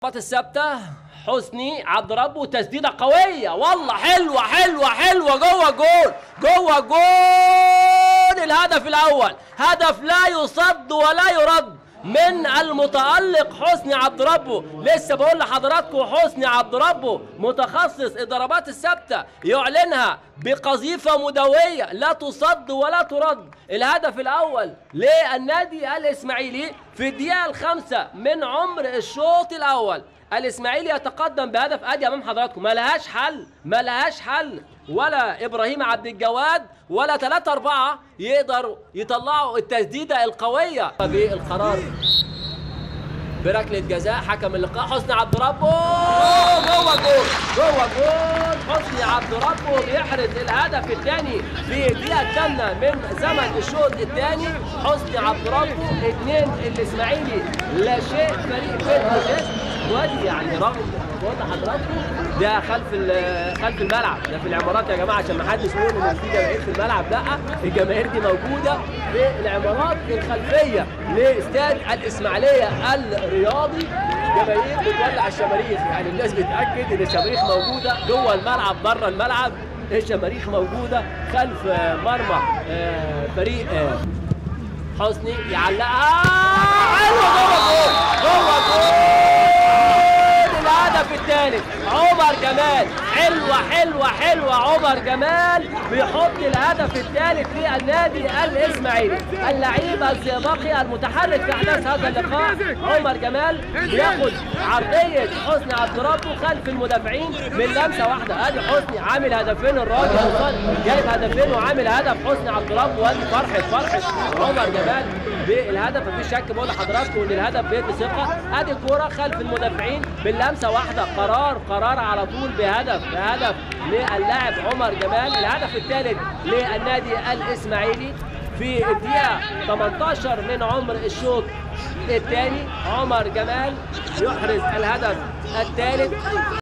الثابته حسني عبد ربه تسديده قويه والله حلوه حلوه حلوه جوه جول جوه جول. الهدف الاول هدف لا يصد ولا يرد من المتألق حسني عبد ربه. لسه بقول لحضراتكم حسني عبد ربه متخصص الضربات الثابته يعلنها بقذيفه مدويه لا تصد ولا ترد. الهدف الاول للنادي الاسماعيلي في الدقيقه الخامسه من عمر الشوط الاول. الاسماعيلي يتقدم بهدف. ادي امام حضراتكم ما لهاش حل ما لهاش حل، ولا ابراهيم عبد الجواد ولا 3-4 يقدروا يطلعوا التسديده القويه. بالقرار بركله جزاء حكم اللقاء حسني عبد ربه جوه جول جوه جول. حسني عبد ربه بيحرز الهدف الثاني في الدقيقه الثامنه من زمن الشوط الثاني. حسني عبد ربه 2 الاسماعيلي لا شيء. فريق بيراميدز وادي يعني رغم بقول لحضراتكم ده خلف الملعب، ده في العمارات يا جماعه عشان ما حدش يقول ان في جماهير في الملعب. لا، الجماهير دي موجوده في العمارات الخلفيه لاستاد الاسماعيليه الرياضي. جماهير بتولع الشماريخ، يعني الناس بتاكد ان الشماريخ موجوده جوه الملعب بره الملعب. الشماريخ موجوده خلف مرمى فريق حسني يعلقها حلوه جوه جول الهدف الثالث عمر جمال. حلوه عمر جمال بيحط الهدف الثالث في النادي الاسماعيلي. اللعيب الزئبقي المتحرك في احداث هذا اللقاء عمر جمال بياخد عرضيه حسني عبد ربه خلف المدافعين من لمسه واحده. ادي حسني عامل هدفين، الراجل جايب هدفين وعامل هدف. حسني عبد ربه وادي فرحه عمر جمال بالهدف. مفيش شك بقول لحضراتكم ان الهدف بيدي ثقه. ادي الكوره خلف المدافعين من لمسه واحده. قرار على طول بهدف للاعب عمر جمال. الهدف الثالث للنادي الاسماعيلي في الدقيقه 18 من عمر الشوط الثاني. عمر جمال يحرز الهدف الثالث.